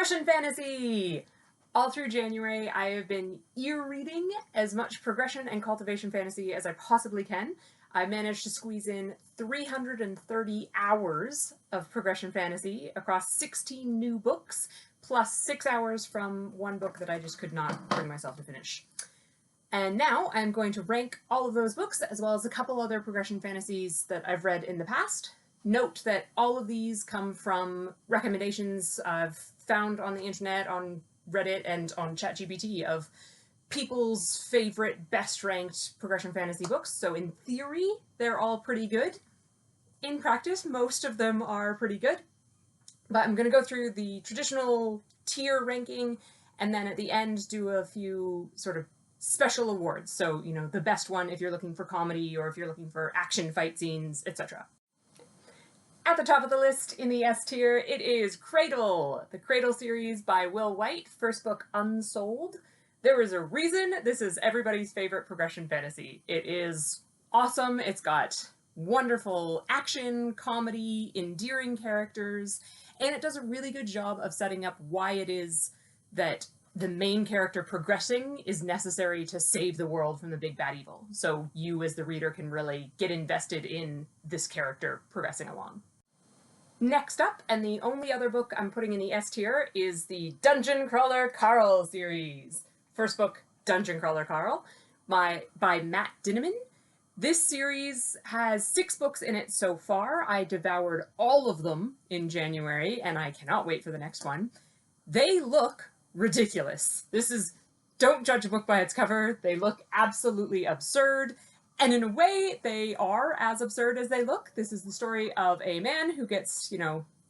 Progression fantasy! All through January, I have been ear-reading as much progression and cultivation fantasy as I possibly can. I managed to squeeze in 330 hours of progression fantasy across 16 new books, plus 6 hours from one book that I just could not bring myself to finish. And now I'm going to rank all of those books, as well as a couple other progression fantasies that I've read in the past. Note that all of these come from recommendations I've found on the internet, on Reddit, and on ChatGPT of people's favorite, best-ranked progression fantasy books. So in theory, they're all pretty good. In practice, most of them are pretty good. But I'm going to go through the traditional tier ranking, and then at the end do a few sort of special awards. So, you know, the best one if you're looking for comedy, or if you're looking for action fight scenes, etc. At the top of the list in the S tier, it is Cradle, the Cradle series by Will White, first book Unsold. There is a reason this is everybody's favorite progression fantasy. It is awesome. It's got wonderful action, comedy, endearing characters, and it does a really good job of setting up why it is that the main character progressing is necessary to save the world from the big bad evil. So you as the reader can really get invested in this character progressing along. Next up, and the only other book I'm putting in the S tier, is the Dungeon Crawler Carl series. First book, Dungeon Crawler Carl, by Matt Dinniman. This series has 6 books in it so far. I devoured all of them in January, and I cannot wait for the next one. They look ridiculous. Don't judge a book by its cover. They look absolutely absurd. And in a way, they are as absurd as they look. This is the story of a man who gets,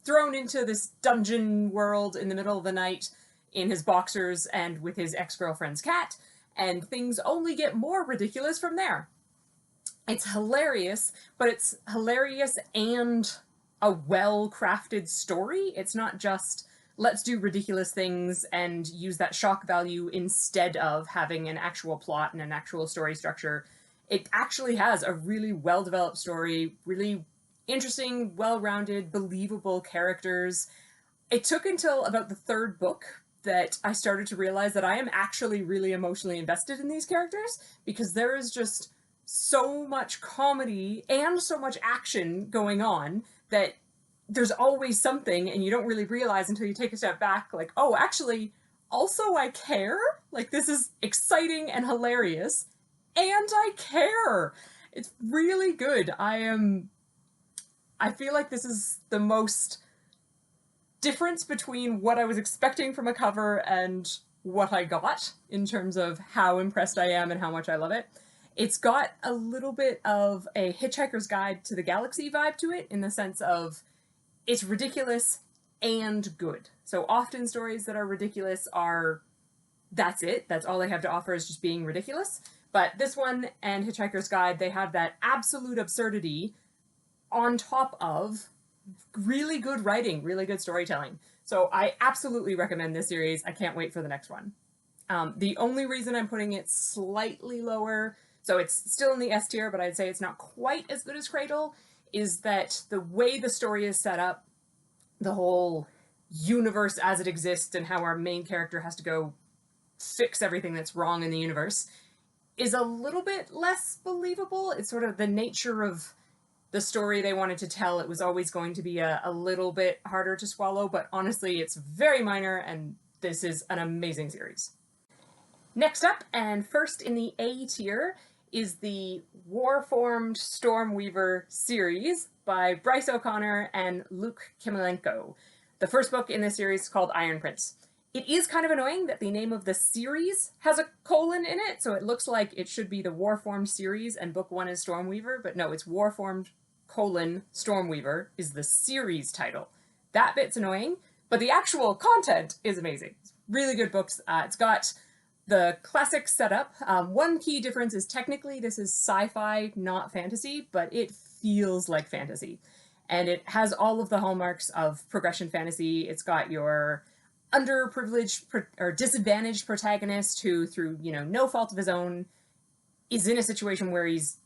thrown into this dungeon world in the middle of the night in his boxers and with his ex-girlfriend's cat, and things only get more ridiculous from there. It's hilarious, but it's hilarious and a well-crafted story. It's not just, let's do ridiculous things and use that shock value instead of having an actual plot and an actual story structure. It actually has a really well-developed story, really interesting, well-rounded, believable characters. It took until about the 3rd book that I started to realize that I am actually really emotionally invested in these characters, because there is just so much comedy and so much action going on that there's always something, and you don't really realize until you take a step back, like, oh, actually, also I care? Like, this is exciting and hilarious. And I care! It's really good. I feel like this is the most difference between what I was expecting from a cover and what I got in terms of how impressed I am and how much I love it. It's got a little bit of a Hitchhiker's Guide to the Galaxy vibe to it, in the sense of it's ridiculous and good. So often stories that are ridiculous are, that's it. That's all they have to offer, is just being ridiculous. But this one and Hitchhiker's Guide, they have that absolute absurdity on top of really good writing, really good storytelling. So I absolutely recommend this series. I can't wait for the next one. The only reason I'm putting it slightly lower, so it's still in the S tier, but I'd say it's not quite as good as Cradle, is that the way the story is set up, the whole universe as it exists and how our main character has to go fix everything that's wrong in the universe, is a little bit less believable. It's sort of the nature of the story they wanted to tell. It was always going to be a little bit harder to swallow, but honestly, it's very minor, and this is an amazing series. Next up, and first in the A tier, is the Warformed Stormweaver series by Bryce O'Connor and Luke Kimilenko. The first book in this series is called Iron Prince. It is kind of annoying that the name of the series has a colon in it, so it looks like it should be the Warformed series and book 1 is Stormweaver, but no, it's Warformed, Stormweaver is the series title. That bit's annoying, but the actual content is amazing. It's really good books. It's got the classic setup. One key difference is technically this is sci-fi, not fantasy, but it feels like fantasy. And it has all of the hallmarks of progression fantasy. It's got your underprivileged or disadvantaged protagonist who, through, no fault of his own, is in a situation where he's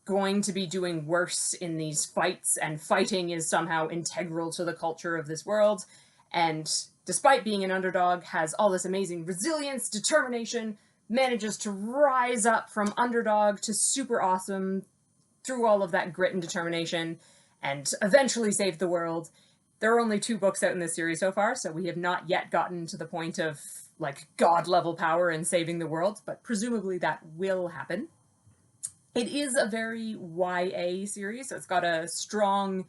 going to be doing worse in these fights, and fighting is somehow integral to the culture of this world. And despite being an underdog, has all this amazing resilience, determination, manages to rise up from underdog to super awesome through all of that grit and determination, and eventually save the world. There are only 2 books out in this series so far, so we have not yet gotten to the point of, like, god-level power and saving the world, but presumably that will happen. It is a very YA series, so it's got a strong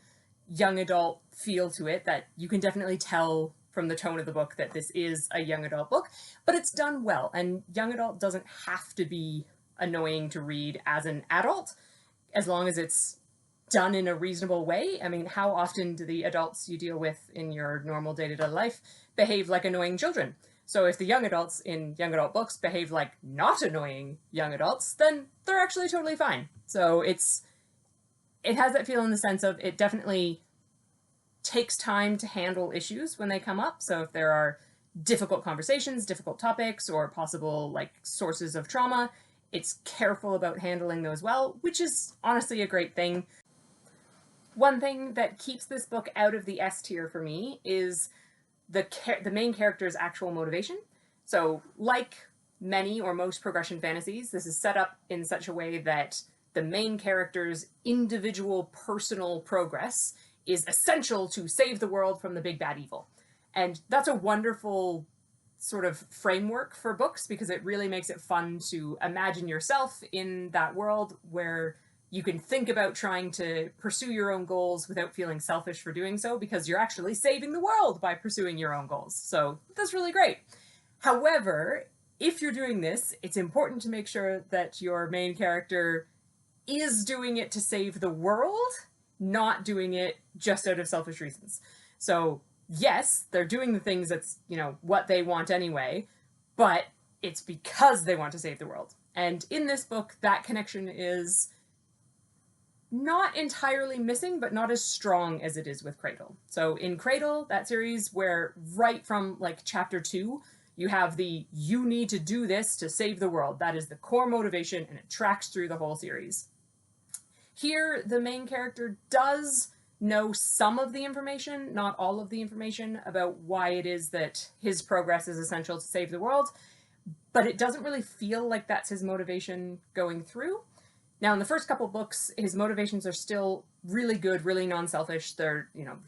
young adult feel to it that you can definitely tell from the tone of the book that this is a young adult book, but it's done well, and young adult doesn't have to be annoying to read as an adult, as long as it's done in a reasonable way. I mean, how often do the adults you deal with in your normal day-to-day life behave like annoying children? So if the young adults in young adult books behave like not annoying young adults, then they're actually totally fine. So it has that feel in the sense of it definitely takes time to handle issues when they come up. So if there are difficult conversations, difficult topics, or possible like sources of trauma, it's careful about handling those well, which is honestly a great thing. One thing that keeps this book out of the S tier for me is the main character's actual motivation. So like many or most progression fantasies, this is set up in such a way that the main character's individual personal progress is essential to save the world from the big bad evil. And that's a wonderful sort of framework for books because it really makes it fun to imagine yourself in that world where you can think about trying to pursue your own goals without feeling selfish for doing so because you're actually saving the world by pursuing your own goals. So that's really great. However, if you're doing this, it's important to make sure that your main character is doing it to save the world, not doing it just out of selfish reasons. So yes, they're doing the things that's, what they want anyway, but it's because they want to save the world. And in this book, that connection is not entirely missing, but not as strong as it is with Cradle. So in Cradle, that series where right from like chapter 2, you have you need to do this to save the world. That is the core motivation and it tracks through the whole series. Here, the main character does know some of the information, not all of the information about why it is that his progress is essential to save the world, but it doesn't really feel like that's his motivation going through. Now, in the first couple books, his motivations are still really good, really non-selfish.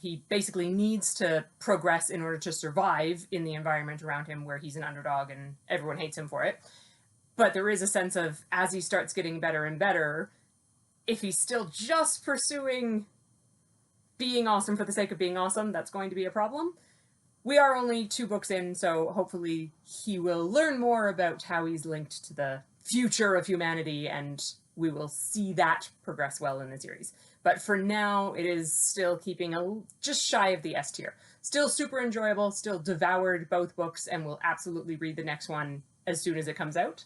He basically needs to progress in order to survive in the environment around him where he's an underdog and everyone hates him for it. But there is a sense of, as he starts getting better and better, if he's still just pursuing being awesome for the sake of being awesome, that's going to be a problem. We are only 2 books in, so hopefully he will learn more about how he's linked to the future of humanity, and we will see that progress well in the series. But for now, it is still keeping just shy of the S tier. Still super enjoyable, still devoured both books, and will absolutely read the next one as soon as it comes out.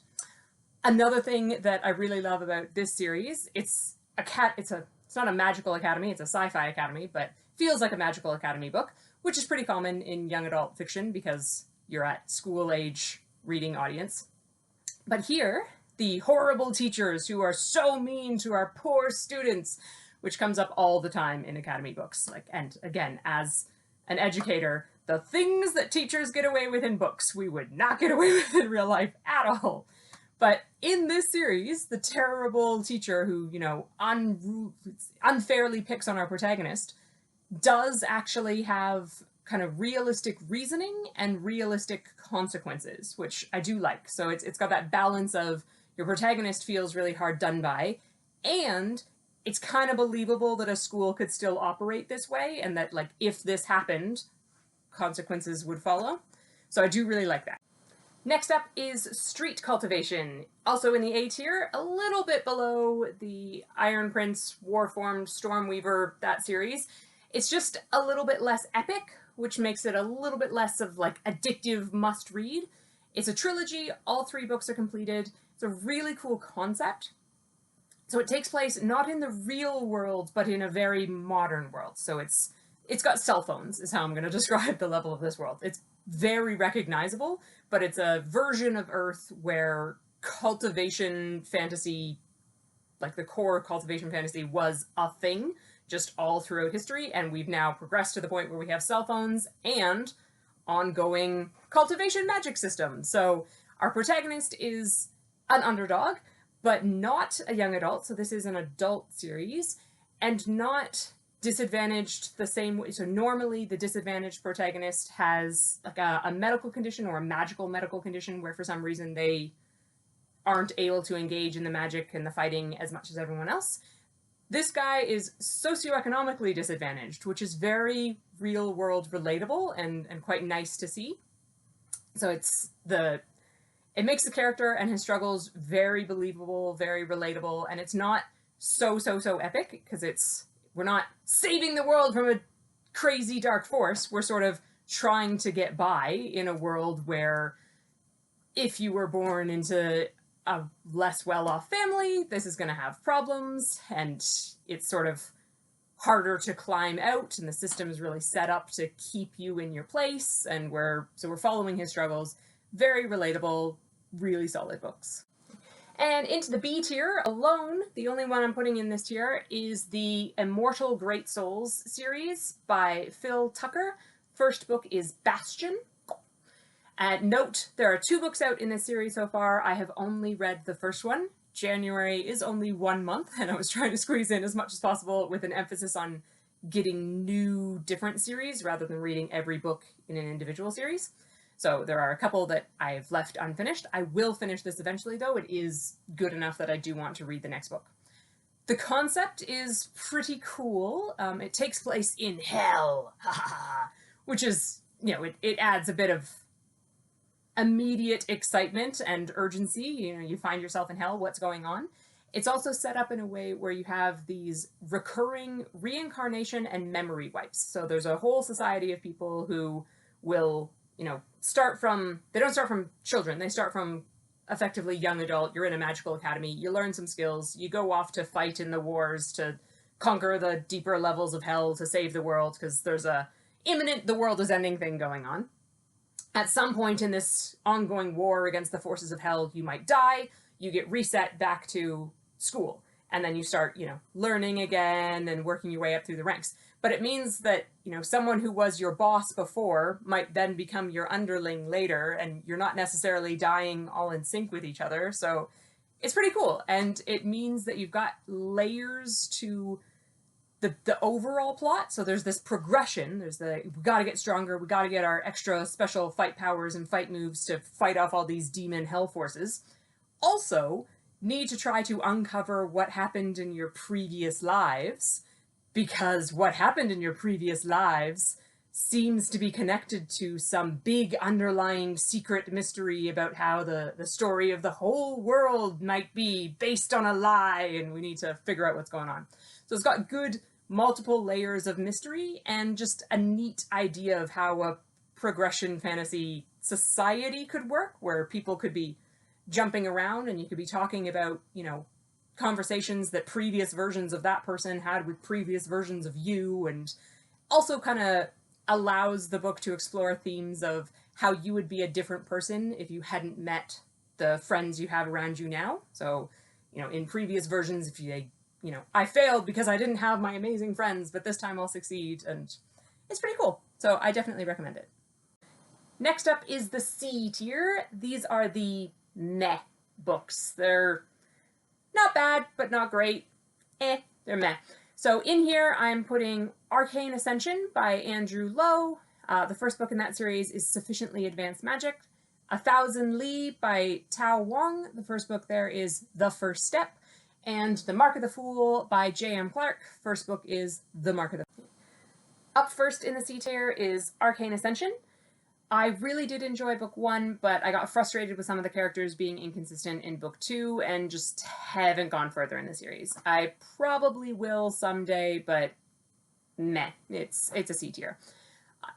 Another thing that I really love about this series, it's not a magical academy, it's a sci-fi academy, but feels like a magical academy book, which is pretty common in young adult fiction because you're at school-age reading audience. But here, the horrible teachers who are so mean to our poor students, which comes up all the time in academy books. And again, as an educator, the things that teachers get away with in books, we would not get away with in real life at all. But in this series, the terrible teacher who, unfairly picks on our protagonist does actually have kind of realistic reasoning and realistic consequences, which I do like. So it's got that balance of your protagonist feels really hard done by, and it's kind of believable that a school could still operate this way, and that, like, if this happened, consequences would follow. So I do really like that. Next up is Street Cultivation, also in the A tier, a little bit below the Iron Prince, Warformed, Stormweaver, that series. It's just a little bit less epic, which makes it a little bit less of, like, addictive must-read. It's a trilogy, all 3 books are completed. It's a really cool concept. So it takes place not in the real world, but in a very modern world. So it's got cell phones, is how I'm going to describe the level of this world. It's very recognizable, but it's a version of Earth where cultivation fantasy, like the core cultivation fantasy, was a thing just all throughout history, and we've now progressed to the point where we have cell phones, and ongoing cultivation magic system. So our protagonist is an underdog, but not a young adult, so this is an adult series, and not disadvantaged the same way. So normally the disadvantaged protagonist has like a medical condition or a magical medical condition where for some reason they aren't able to engage in the magic and the fighting as much as everyone else. This guy is socioeconomically disadvantaged, which is very real world relatable and quite nice to see. So it makes the character and his struggles very believable, very relatable, and it's not so epic, because we're not saving the world from a crazy dark force. We're sort of trying to get by in a world where if you were born into a less well-off family, this is going to have problems, and it's sort of harder to climb out, and the system is really set up to keep you in your place, and we're following his struggles. Very relatable, really solid books. And into the B tier, alone, the only one I'm putting in this tier is the Immortal Great Souls series by Phil Tucker. First book is Bastion. Note, there are 2 books out in this series so far. I have only read the first one. January is only 1 month, and I was trying to squeeze in as much as possible with an emphasis on getting new, different series rather than reading every book in an individual series. So there are a couple that I've left unfinished. I will finish this eventually, though. It is good enough that I do want to read the next book. The concept is pretty cool. It takes place in hell, which is, it adds a bit of immediate excitement and urgency. You find yourself in hell, what's going on? It's also set up in a way where you have these recurring reincarnation and memory wipes. So there's a whole society of people who will, they don't start from children, they start from effectively young adult. You're in a magical academy, you learn some skills, you go off to fight in the wars to conquer the deeper levels of hell to save the world, because there's a imminent the world is ending thing going on. At some point in this ongoing war against the forces of hell, you might die, you get reset back to school, and then you start, learning again and working your way up through the ranks. But it means that, someone who was your boss before might then become your underling later, and you're not necessarily dying all in sync with each other. So it's pretty cool. And it means that you've got layers to the overall plot. So there's this progression. There's we gotta get stronger. We gotta get our extra special fight powers and fight moves to fight off all these demon hell forces. Also, need to try to uncover what happened in your previous lives, because what happened in your previous lives seems to be connected to some big underlying secret mystery about how the story of the whole world might be based on a lie, and we need to figure out what's going on. So it's got good multiple layers of mystery and just a neat idea of how a progression fantasy society could work, where people could be jumping around and you could be talking about, conversations that previous versions of that person had with previous versions of you, and also kind of allows the book to explore themes of how you would be a different person if you hadn't met the friends you have around you now. So, in previous versions, if I failed because I didn't have my amazing friends, but this time I'll succeed, and it's pretty cool. So I definitely recommend it. Next up is the C tier. These are the meh books. They're not bad, but not great. They're meh. So in here, I'm putting Arcane Ascension by Andrew Lo. The first book in that series is Sufficiently Advanced Magic. 1,000 Li by Tao Wong. The first book there is The First Step. And The Mark of the Fool by J.M. Clark. First book is The Mark of the Fool. Up first in the C tier is Arcane Ascension. I really did enjoy book 1, but I got frustrated with some of the characters being inconsistent in book 2 and just haven't gone further in the series. I probably will someday, but meh. It's a C tier.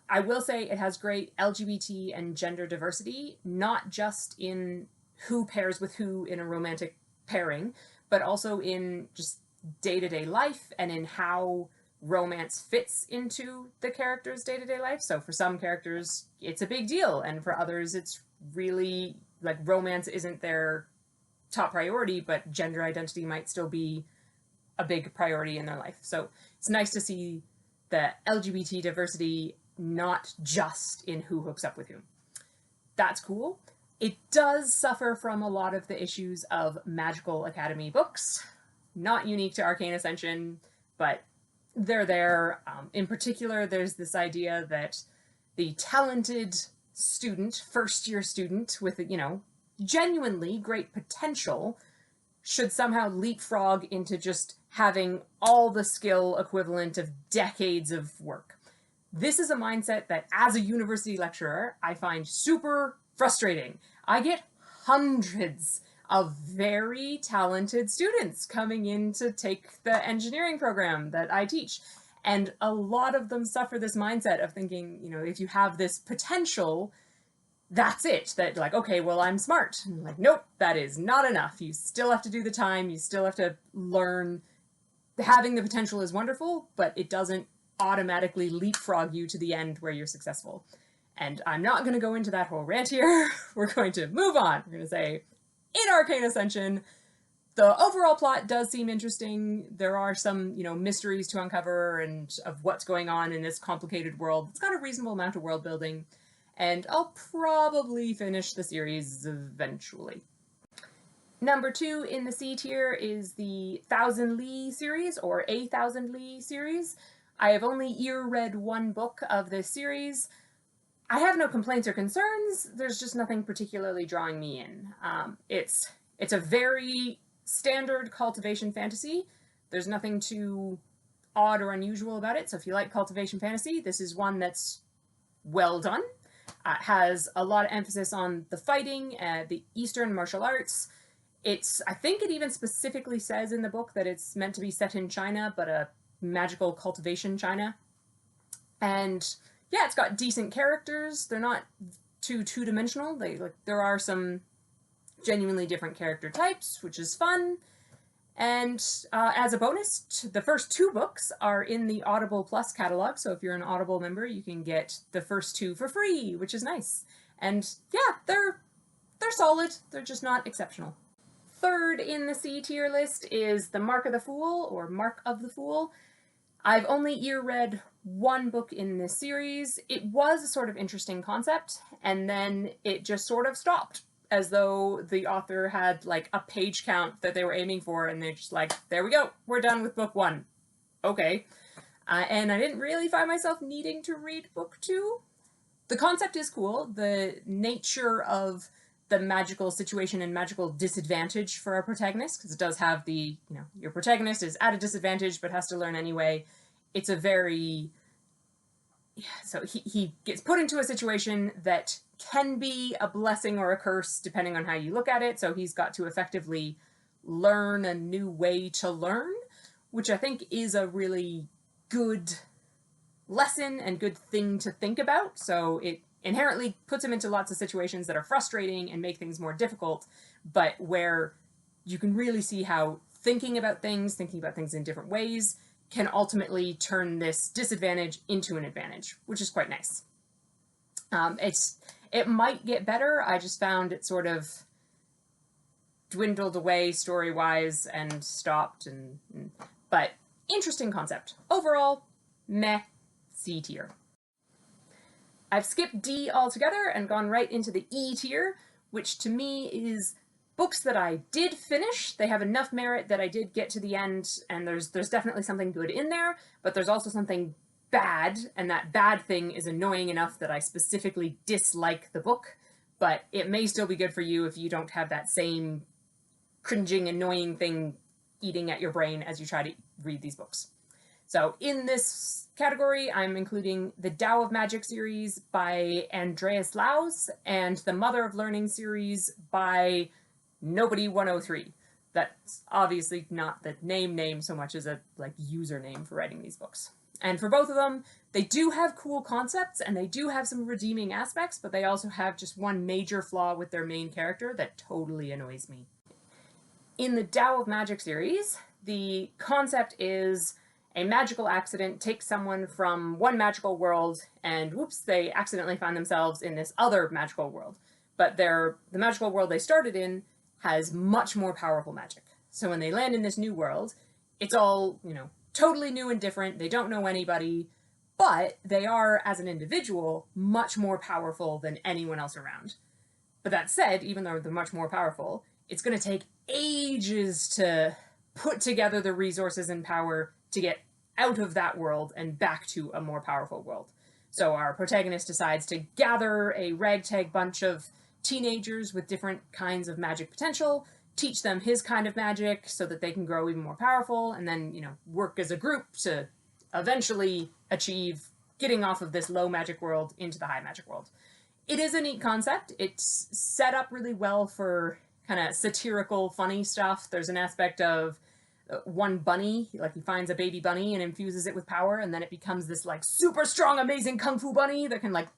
I will say it has great LGBT and gender diversity, not just in who pairs with who in a romantic pairing, but also in just day-to-day life and in how romance fits into the character's day-to-day life. So for some characters, it's a big deal, and for others, it's really, romance isn't their top priority, but gender identity might still be a big priority in their life. So it's nice to see the LGBT diversity not just in who hooks up with whom. That's cool. It does suffer from a lot of the issues of Magical Academy books. Not unique to Arcane Ascension, but they're there. In particular, there's this idea that the talented student, first-year student with, genuinely great potential should somehow leapfrog into just having all the skill equivalent of decades of work. This is a mindset that, as a university lecturer, I find super frustrating. I get hundreds of very talented students coming in to take the engineering program that I teach. And a lot of them suffer this mindset of thinking, if you have this potential, that's it. That like, okay, well, I'm smart. And I'm like, nope, that is not enough. You still have to do the time. You still have to learn. Having the potential is wonderful, but it doesn't automatically leapfrog you to the end where you're successful. And I'm not going to go into that whole rant here. We're going to move on. We're going to say, in Arcane Ascension, the overall plot does seem interesting. There are some, mysteries to uncover and of what's going on in this complicated world. It's got a reasonable amount of world building. And I'll probably finish the series eventually. Number 2 in the C tier is the Thousand Li series, or A Thousand Li series. I have only read one book of this series. I have no complaints or concerns. There's just nothing particularly drawing me in. It's a very standard cultivation fantasy. There's nothing too odd or unusual about it. So if you like cultivation fantasy, this is one that's well done. It has a lot of emphasis on the fighting, the Eastern martial arts. I think it even specifically says in the book that it's meant to be set in China, but a magical cultivation China. And yeah, it's got decent characters. They're not too two-dimensional. There are some genuinely different character types, which is fun. And as a bonus, the first 2 books are in the Audible Plus catalog, so if you're an Audible member, you can get the first 2 for free, which is nice. And yeah, they're solid. They're just not exceptional. Third in the C tier list is The Mark of the Fool, or Mark of the Fool. I've only read one book in this series. It was a sort of interesting concept, and then it just sort of stopped, as though the author had like a page count that they were aiming for, and they're just like, there we go, we're done with book 1. Okay. And I didn't really find myself needing to read book 2. The concept is cool. The nature of the magical situation and magical disadvantage for our protagonist, because it does have the, your protagonist is at a disadvantage but has to learn anyway. It's a very... So he gets put into a situation that can be a blessing or a curse, depending on how you look at it, so he's got to effectively learn a new way to learn, which I think is a really good lesson and good thing to think about. So it inherently puts him into lots of situations that are frustrating and make things more difficult, but where you can really see how thinking about things in different ways, can ultimately turn this disadvantage into an advantage, which is quite nice. It might get better. I just found it sort of dwindled away story-wise and stopped, but interesting concept. Overall, meh, C tier. I've skipped D altogether and gone right into the E tier, which to me is books that I did finish. They have enough merit that I did get to the end, and there's definitely something good in there, but there's also something bad, and that bad thing is annoying enough that I specifically dislike the book, but it may still be good for you if you don't have that same cringing, annoying thing eating at your brain as you try to read these books. So in this category, I'm including the Tao of Magic series by Andreas Laus and the Mother of Learning series by Nobody 103. That's obviously not the name so much as a username for writing these books. And for both of them, they do have cool concepts and they do have some redeeming aspects, but they also have just one major flaw with their main character that totally annoys me. In the Tao of Magic series, the concept is a magical accident takes someone from one magical world and whoops, they accidentally find themselves in this other magical world. But the magical world they started in has much more powerful magic. So when they land in this new world, it's all, totally new and different. They don't know anybody, But they are, as an individual, much more powerful than anyone else around. But that said, even though they're much more powerful, it's going to take ages to put together the resources and power to get out of that world and back to a more powerful world. So our protagonist decides to gather a ragtag bunch of teenagers with different kinds of magic potential, teach them his kind of magic so that they can grow even more powerful, and then, work as a group to eventually achieve getting off of this low magic world into the high magic world. It is a neat concept. It's set up really well for kind of satirical, funny stuff. There's an aspect of one bunny, like he finds a baby bunny and infuses it with power, and then it becomes this like super strong, amazing kung fu bunny that can like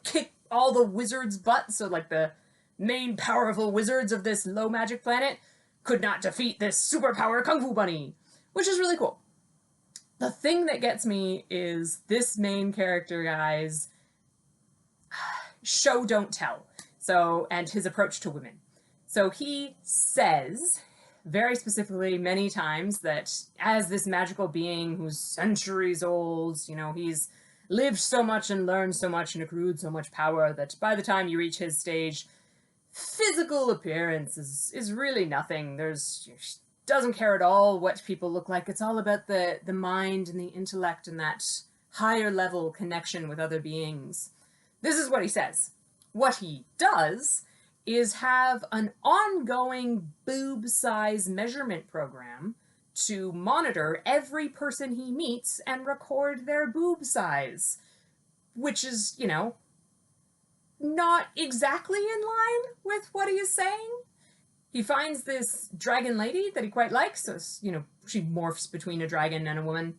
kick all the wizards' butt. So like the main powerful wizards of this low magic planet could not defeat this superpower kung fu bunny, which is really cool. The thing that gets me is this main character guy's show don't tell. So, and his approach to women. So he says very specifically many times that as this magical being who's centuries old, he's lived so much and learned so much and accrued so much power that by the time you reach his stage, physical appearance is really nothing. Doesn't care at all what people look like. It's all about the mind and the intellect and that higher level connection with other beings. This is what he says. What he does is have an ongoing boob size measurement program to monitor every person he meets and record their boob size, which is, not exactly in line with what he is saying. He finds this dragon lady that he quite likes, so, she morphs between a dragon and a woman,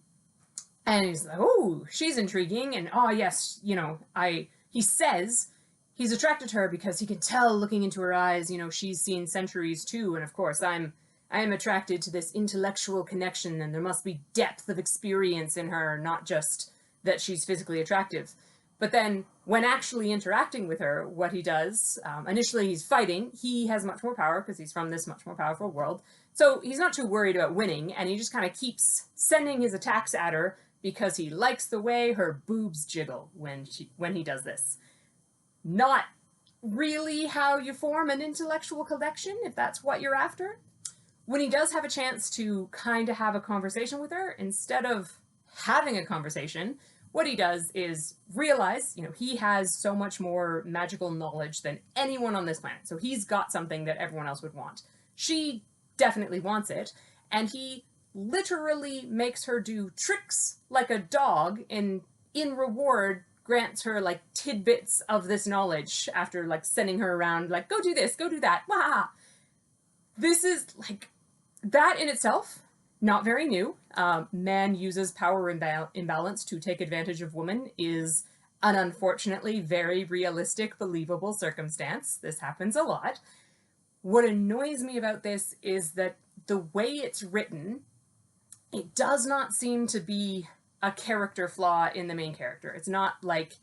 and he's like, oh, she's intriguing, and oh yes, he says he's attracted to her because he can tell looking into her eyes, she's seen centuries too, and of course I am attracted to this intellectual connection, and there must be depth of experience in her, not just that she's physically attractive. But then, when actually interacting with her, what he does, initially he's fighting, he has much more power because he's from this much more powerful world, so he's not too worried about winning, and he just kind of keeps sending his attacks at her because he likes the way her boobs jiggle when he does this. Not really how you form an intellectual connection, if that's what you're after. When he does have a chance to kind of have a conversation with her, instead of having a conversation, what he does is realize, he has so much more magical knowledge than anyone on this planet. So he's got something that everyone else would want. She definitely wants it, and he literally makes her do tricks like a dog, and in reward grants her like tidbits of this knowledge after like sending her around like, go do this, go do that. Wah! This is like, that in itself, not very new. Man uses power imbalance to take advantage of women is an unfortunately very realistic, believable circumstance. This happens a lot. What annoys me about this is that the way it's written, it does not seem to be a character flaw in the main character. It's not like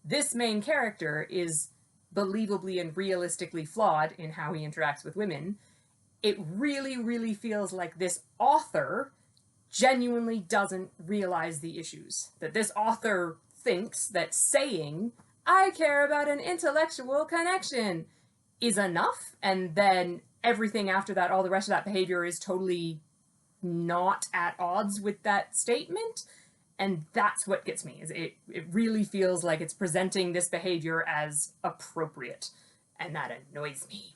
this main character is believably and realistically flawed in how he interacts with women. It really, really feels like this author genuinely doesn't realize the issues. That this author thinks that saying, I care about an intellectual connection, is enough, and then everything after that, all the rest of that behavior is totally not at odds with that statement. And that's what gets me, is it really feels like it's presenting this behavior as appropriate, and that annoys me.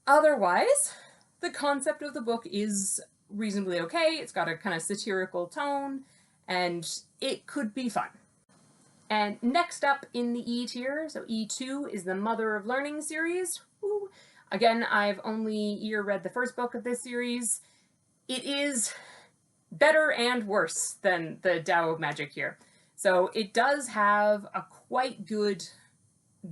Otherwise, the concept of the book is reasonably okay. It's got a kind of satirical tone, and it could be fun. And next up in the E tier, so E2 is the Mother of Learning series. Woo. Again, I've only read the first book of this series. It is better and worse than the Tao of Magic here. So it does have a quite good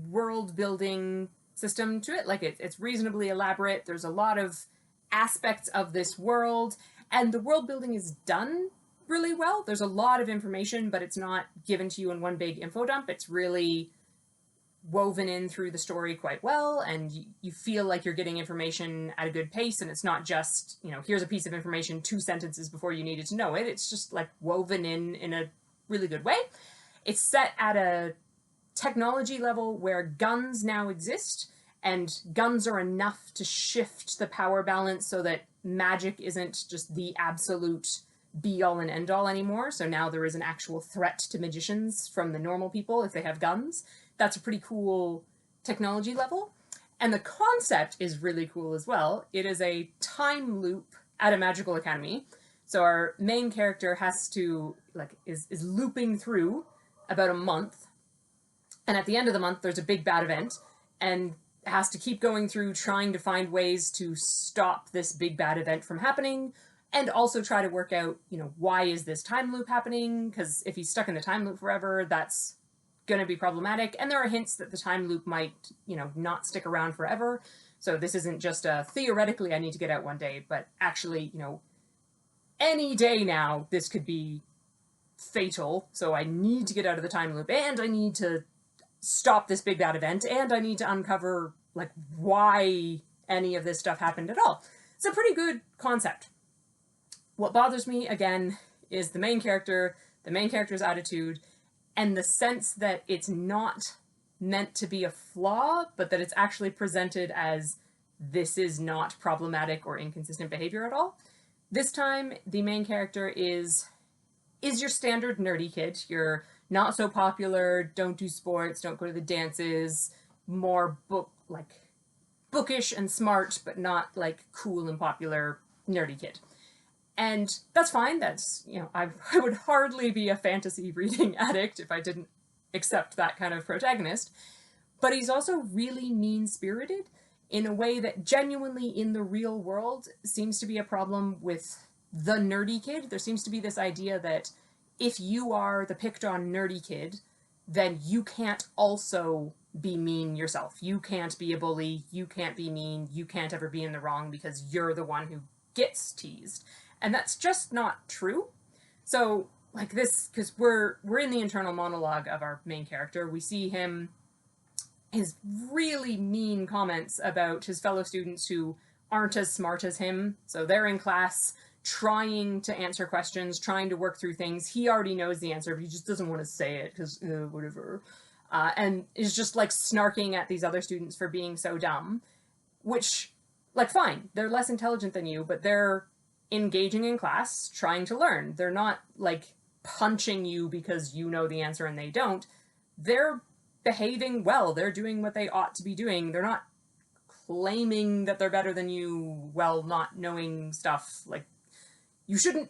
world-building system to it. Like, it's reasonably elaborate. There's a lot of aspects of this world, and the world building is done really well. There's a lot of information, but it's not given to you in one big info dump. It's really woven in through the story quite well, and you feel like you're getting information at a good pace, and it's not just, here's a piece of information 2 sentences before you needed to know it. It's just like woven in a really good way. It's set at a technology level where guns now exist, and guns are enough to shift the power balance so that magic isn't just the absolute be-all and end-all anymore. So now there is an actual threat to magicians from the normal people if they have guns. That's a pretty cool technology level. And the concept is really cool as well. It is a time loop at a magical academy. So our main character has to, is looping through about a month. And at the end of the month, there's a big bad event, and has to keep going through trying to find ways to stop this big bad event from happening, and also try to work out, why is this time loop happening? Because if he's stuck in the time loop forever, that's going to be problematic. And there are hints that the time loop might, not stick around forever. So this isn't just a theoretically I need to get out one day, but actually, any day now this could be fatal. So I need to get out of the time loop, and I need to stop this big bad event, and I need to uncover why any of this stuff happened at all. It's a pretty good concept. What bothers me again is the main character's attitude, and the sense that it's not meant to be a flaw, but that it's actually presented as this is not problematic or inconsistent behavior at all. This time, the main character is your standard nerdy kid. You're not so popular, don't do sports, don't go to the dances, more bookish and smart, but not cool and popular nerdy kid. And that's fine. That's, I would hardly be a fantasy reading addict if I didn't accept that kind of protagonist. But he's also really mean-spirited in a way that genuinely in the real world seems to be a problem with the nerdy kid. There seems to be this idea that if you are the picked on nerdy kid, then you can't also be mean yourself. You can't be a bully. You can't be mean. You can't ever be in the wrong because you're the one who gets teased. And that's just not true. So this, because we're in the internal monologue of our main character, we see his really mean comments about his fellow students who aren't as smart as him. So they're in class trying to answer questions, trying to work through things. He already knows the answer, but he just doesn't want to say it because whatever. And is just snarking at these other students for being so dumb, which, fine, they're less intelligent than you, but they're engaging in class, trying to learn. They're not punching you because you know the answer and they don't. They're behaving well. They're doing what they ought to be doing. They're not claiming that they're better than you while not knowing stuff. You shouldn't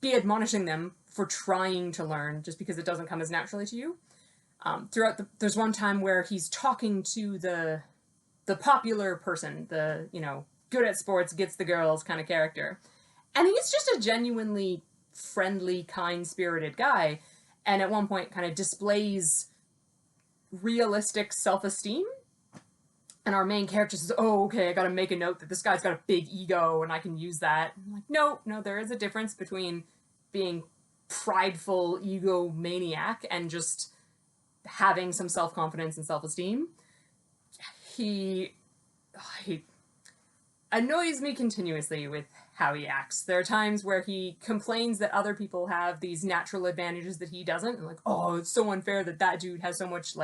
be admonishing them for trying to learn just because it doesn't come as naturally to you. There's one time where he's talking to the popular person, the, good at sports, gets the girls kind of character. And he's just a genuinely friendly, kind-spirited guy. And at one point kind of displays realistic self-esteem. And our main character says, oh, okay, I gotta make a note that this guy's got a big ego and I can use that. I'm no, there is a difference between being prideful egomaniac and just having some self-confidence and self-esteem. He annoys me continuously with how he acts. There are times where he complains that other people have these natural advantages that he doesn't. And oh, it's so unfair that dude has so much,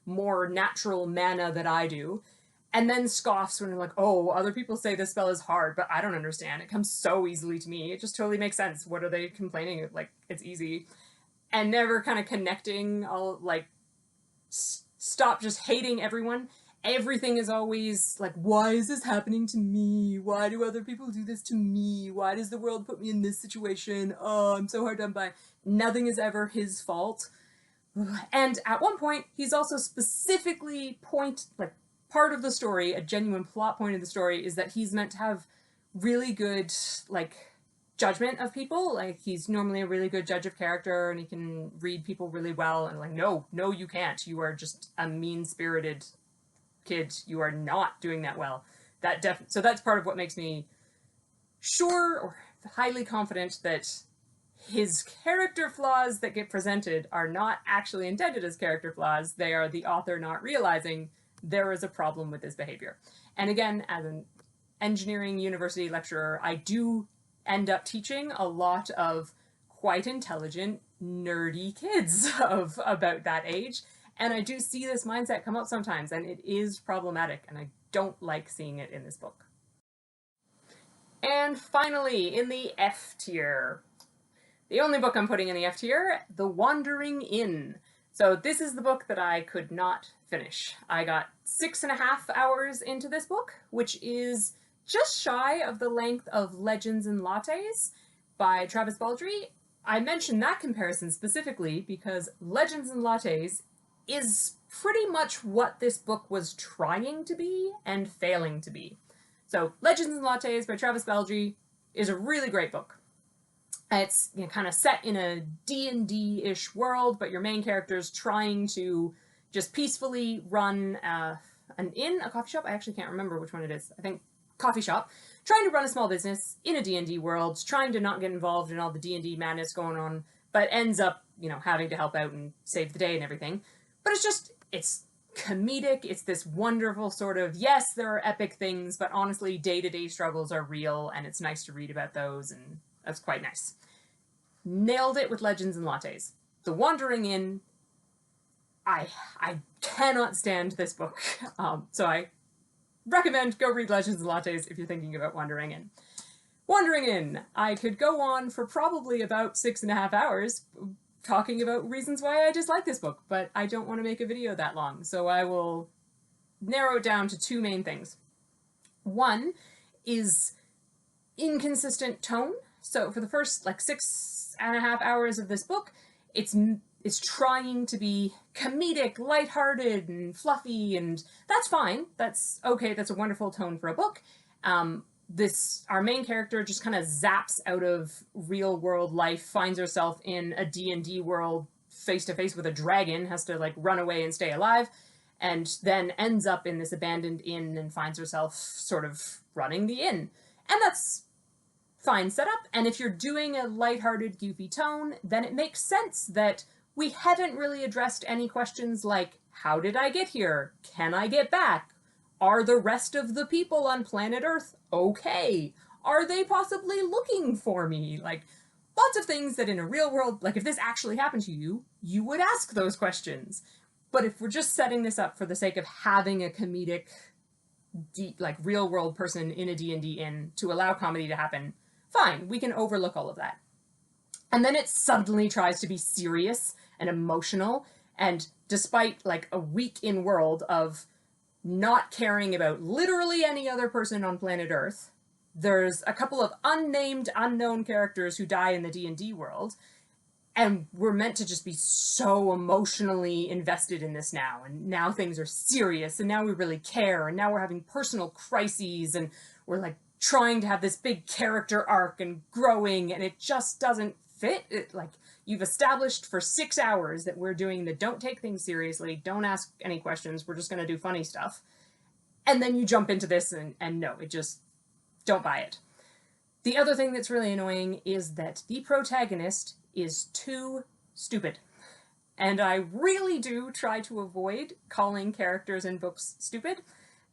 more natural mana than I do. And then scoffs when I'm oh, other people say this spell is hard, but I don't understand. It comes so easily to me. It just totally makes sense. What are they complaining? It's easy. And never kind of connecting. I'll, stop just hating everyone. Everything is always why is this happening to me? Why do other people do this to me? Why does the world put me in this situation? Oh, I'm so hard done by. Nothing is ever his fault. And at one point, he's also specifically part of the story, a genuine plot point of the story, is that he's meant to have really good, judgment of people. He's normally a really good judge of character, and he can read people really well, and no, you can't. You are just a mean-spirited kid. You are not doing that well. So that's part of what makes me sure, or highly confident, that his character flaws that get presented are not actually intended as character flaws. They are the author not realizing there is a problem with his behavior. And again, as an engineering university lecturer, I do end up teaching a lot of quite intelligent, nerdy kids of about that age. And I do see this mindset come up sometimes, and it is problematic, and I don't like seeing it in this book. And finally, in the F tier, the only book I'm putting in the F tier, The Wandering Inn. So this is the book that I could not finish. I got 6.5 hours into this book, which is just shy of the length of Legends and Lattes by Travis Baldree. I mention that comparison specifically because Legends and Lattes is pretty much what this book was trying to be and failing to be. So Legends and Lattes by Travis Baldree is a really great book. It's kind of set in a D&D-ish world, but your main character's trying to just peacefully run an inn, a coffee shop. I actually can't remember which one it is. I think coffee shop. Trying to run a small business in a D&D world, trying to not get involved in all the D&D madness going on, but ends up, having to help out and save the day and everything. But it's comedic. It's this wonderful sort of, yes, there are epic things, but honestly, day-to-day struggles are real, and it's nice to read about those, and that's quite nice. Nailed it with Legends and Lattes. The Wandering Inn, I cannot stand this book. So I recommend go read Legends and Lattes if you're thinking about Wandering Inn. Wandering Inn, I could go on for probably about 6.5 hours talking about reasons why I dislike this book, but I don't want to make a video that long, so I will narrow it down to two main things. One is inconsistent tone. So for the first 6.5 hours of this book, it's trying to be comedic, lighthearted, and fluffy, and that's fine. That's okay. That's a wonderful tone for a book. Our main character just kind of zaps out of real world life, finds herself in a D&D world face to face with a dragon, has to run away and stay alive, and then ends up in this abandoned inn and finds herself sort of running the inn. And that's fine setup, and if you're doing a lighthearted, goofy tone, then it makes sense that we haven't really addressed any questions like, how did I get here? Can I get back? Are the rest of the people on planet Earth okay? Are they possibly looking for me? Lots of things that in a real world, if this actually happened to you, you would ask those questions. But if we're just setting this up for the sake of having a comedic, real world person in a D&D inn to allow comedy to happen, fine, we can overlook all of that. And then it suddenly tries to be serious and emotional, and despite a week in world of not caring about literally any other person on planet Earth, there's a couple of unnamed, unknown characters who die in the D&D world, and we're meant to just be so emotionally invested in this now, and now things are serious, and now we really care, and now we're having personal crises, and we're trying to have this big character arc and growing, and it just doesn't fit. You've established for 6 hours that we're doing the don't take things seriously, don't ask any questions, we're just going to do funny stuff. And then you jump into this and no, don't buy it. The other thing that's really annoying is that the protagonist is too stupid. And I really do try to avoid calling characters in books stupid,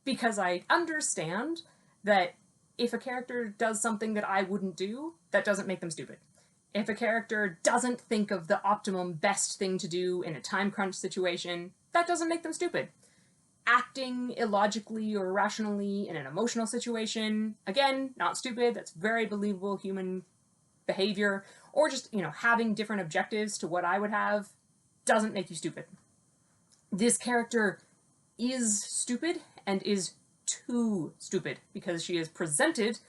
because I understand that if a character does something that I wouldn't do, that doesn't make them stupid. If a character doesn't think of the optimum best thing to do in a time crunch situation, that doesn't make them stupid. Acting illogically or irrationally in an emotional situation, again, not stupid, that's very believable human behavior. Or just, having different objectives to what I would have doesn't make you stupid. This character is stupid and is too stupid because she is presented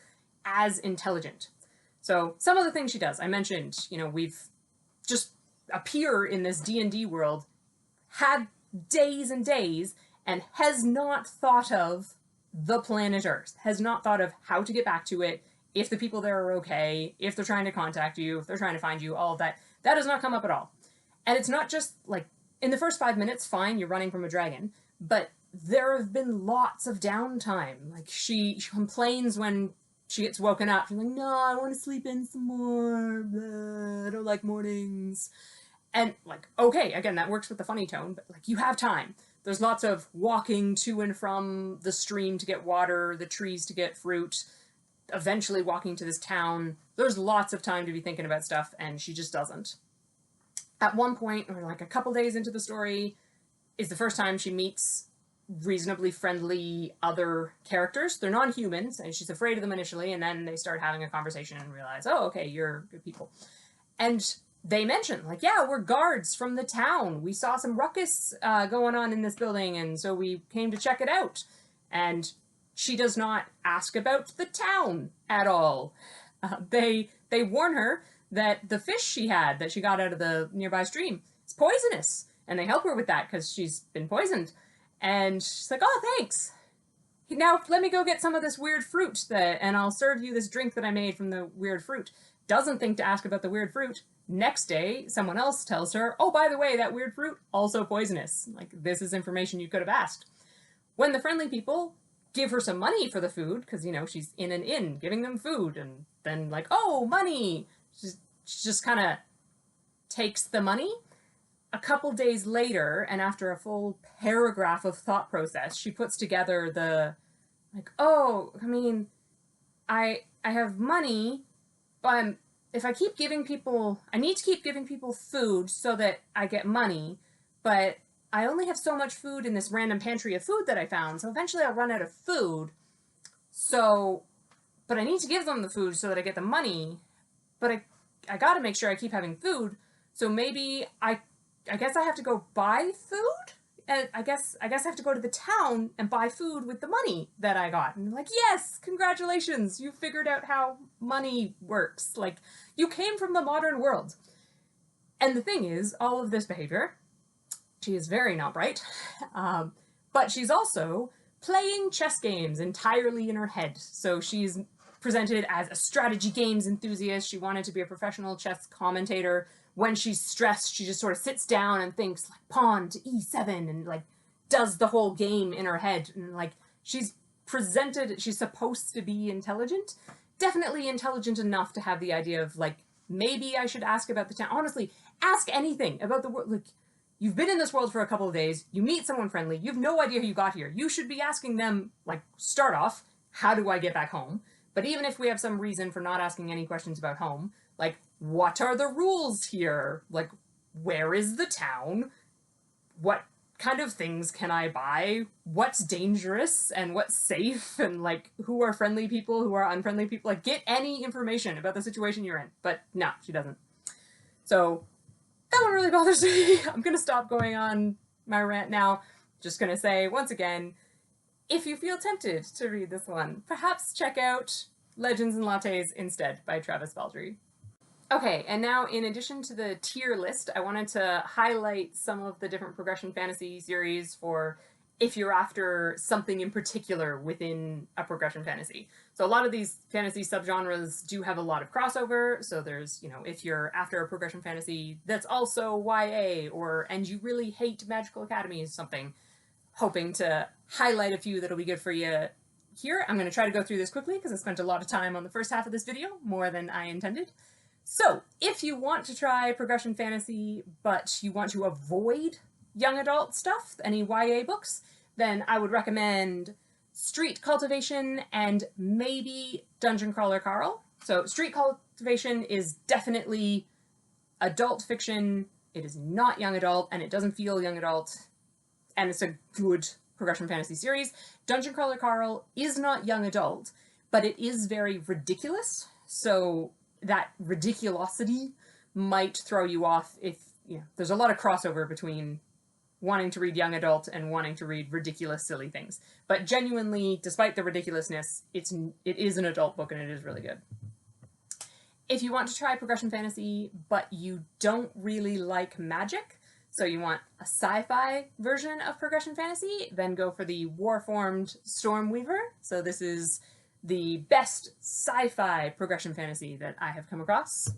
as intelligent. So some of the things she does, I mentioned, we've just appear in this D&D world, had days and days, and has not thought of the planet Earth, has not thought of how to get back to it, if the people there are okay, if they're trying to contact you, if they're trying to find you, all of that. That does not come up at all. And it's not just, in the first 5 minutes, fine, you're running from a dragon, but there have been lots of downtime. She complains when she gets woken up. She's like, no, I want to sleep in some more. Blah, I don't like mornings. And, okay, again, that works with the funny tone, but, you have time. There's lots of walking to and from the stream to get water, the trees to get fruit. eventually walking to this town. There's lots of time to be thinking about stuff, and she just doesn't. At one point, or like a couple days into the story, is the first time she meets reasonably friendly other characters. They're non-humans, and she's afraid of them initially, and then they start having a conversation and realize, oh, okay, you're good people. And they mention, like, yeah, we're guards from the town. We saw some ruckus going on in this building, and so we came to check it out. And she does not ask about the town at all. They warn her that the fish she had that she got out of the nearby stream is poisonous, and they help her with that because she's been poisoned. And she's like, oh, thanks. Now let me go get some of this weird fruit and I'll serve you this drink that I made from the weird fruit. Doesn't think to ask about the weird fruit. Next day, someone else tells her, oh, by the way, that weird fruit, also poisonous. Like, this is information you could have asked. When the friendly people give her some money for the food, because, you know, she's in an inn giving them food, and then like, oh, money. She just kind of takes the money. A couple days later, and after a full paragraph of thought process, she puts together the, like, oh, I mean, I have money, but if I keep giving people, I need to keep giving people food so that I get money, but I only have so much food in this random pantry of food that I found, so eventually I'll run out of food. So, but I need to give them the food so that I get the money, but I gotta make sure I keep having food, so maybe I guess I have to go buy food? And I guess I have to go to the town and buy food with the money that I got. And like, yes, congratulations, you figured out how money works. Like, you came from the modern world. And the thing is, all of this behavior, she is very not bright, but she's also playing chess games entirely in her head. So she's presented as a strategy games enthusiast. She wanted to be a professional chess commentator. When she's stressed, she just sort of sits down and thinks, like, pawn to e7, and, like, does the whole game in her head. And, like, she's supposed to be intelligent. Definitely intelligent enough to have the idea of, like, maybe I should ask about the town. Honestly, ask anything about the world. Like, you've been in this world for a couple of days, you meet someone friendly, you have no idea how you got here. You should be asking them, like, start off, how do I get back home? But even if we have some reason for not asking any questions about home, like, what are the rules here? Like, where is the town? What kind of things can I buy? What's dangerous and what's safe? And, like, who are friendly people, who are unfriendly people? Like, get any information about the situation you're in. But no, she doesn't. So that one really bothers me. I'm gonna stop going on my rant now. Just gonna say, once again, if you feel tempted to read this one, perhaps check out Legends and Lattes instead by Travis Baldree. Okay, and now in addition to the tier list, I wanted to highlight some of the different progression fantasy series for if you're after something in particular within a progression fantasy. So a lot of these fantasy subgenres do have a lot of crossover, so there's, you know, if you're after a progression fantasy that's also YA, and you really hate Magical Academy or something, hoping to highlight a few that'll be good for you here. I'm going to try to go through this quickly because I spent a lot of time on the first half of this video, more than I intended. So, if you want to try progression fantasy, but you want to avoid young adult stuff, any YA books, then I would recommend Street Cultivation and maybe Dungeon Crawler Carl. So, Street Cultivation is definitely adult fiction, it is not young adult, and it doesn't feel young adult, and it's a good progression fantasy series. Dungeon Crawler Carl is not young adult, but it is very ridiculous, so that ridiculosity might throw you off if, you know, there's a lot of crossover between wanting to read young adult and wanting to read ridiculous, silly things. But genuinely, despite the ridiculousness, it is an adult book and it is really good. If you want to try progression fantasy, but you don't really like magic, so you want a sci-fi version of progression fantasy, then go for the Warformed Stormweaver. So this is the best sci-fi progression fantasy that I have come across.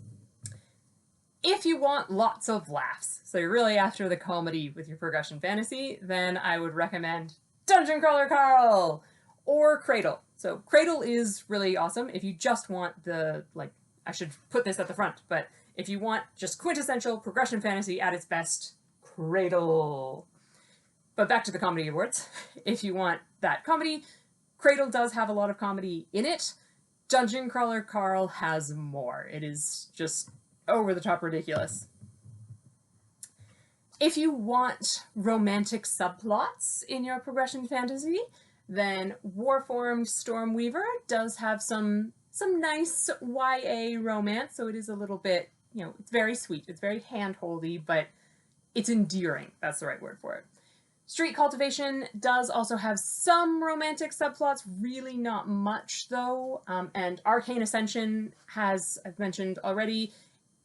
If you want lots of laughs, so you're really after the comedy with your progression fantasy, then I would recommend Dungeon Crawler Carl or Cradle. So Cradle is really awesome if you just want the, like, I should put this at the front, but if you want just quintessential progression fantasy at its best, Cradle. But back to the comedy awards. If you want that comedy, Cradle does have a lot of comedy in it. Dungeon Crawler Carl has more. It is just over the top ridiculous. If you want romantic subplots in your progression fantasy, then Warformed Stormweaver does have some nice YA romance, so it is a little bit, it's very sweet, it's very hand-holdy, but it's endearing. That's the right word for it. Street Cultivation does also have some romantic subplots, really not much though, and Arcane Ascension has, I've mentioned already,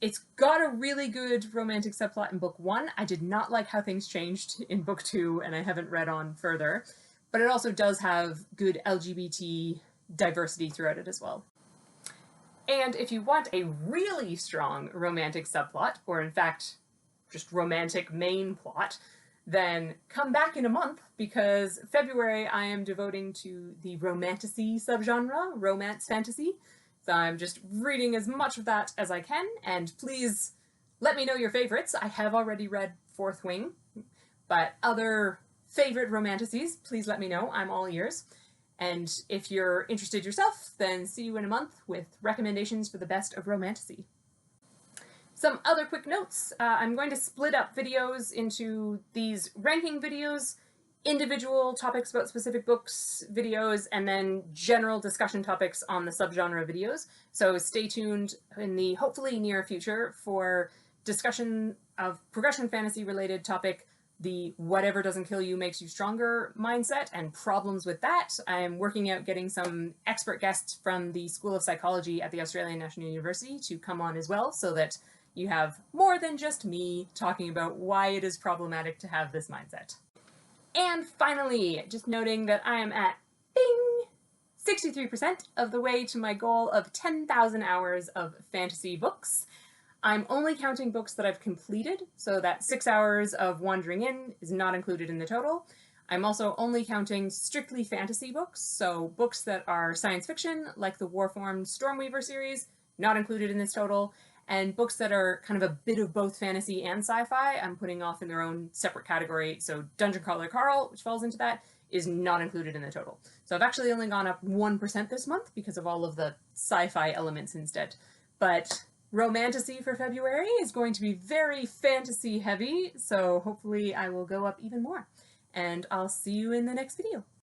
it's got a really good romantic subplot in book 1. I did not like how things changed in book 2, and I haven't read on further, but it also does have good LGBT diversity throughout it as well. And if you want a really strong romantic subplot, or in fact, just romantic main plot, then come back in a month, because February I am devoting to the romantasy subgenre, romance fantasy. So I'm just reading as much of that as I can, and please let me know your favorites. I have already read Fourth Wing, but other favorite romantasies, please let me know. I'm all ears. And if you're interested yourself, then see you in a month with recommendations for the best of romantasy. Some other quick notes. I'm going to split up videos into these ranking videos, individual topics about specific books videos, and then general discussion topics on the subgenre videos. So stay tuned in the hopefully near future for discussion of progression fantasy related topic, the whatever doesn't kill you makes you stronger mindset and problems with that. I'm working out getting some expert guests from the School of Psychology at the Australian National University to come on as well, so that you have more than just me talking about why it is problematic to have this mindset. And finally, just noting that I am at, bing, 63% of the way to my goal of 10,000 hours of fantasy books. I'm only counting books that I've completed, so that 6 hours of wandering in is not included in the total. I'm also only counting strictly fantasy books, so books that are science fiction, like the Warformed Stormweaver series, not included in this total, and books that are kind of a bit of both fantasy and sci-fi, I'm putting off in their own separate category. So Dungeon Crawler Carl, which falls into that, is not included in the total. So I've actually only gone up 1% this month because of all of the sci-fi elements instead. But romantasy for February is going to be very fantasy heavy, so hopefully I will go up even more. And I'll see you in the next video.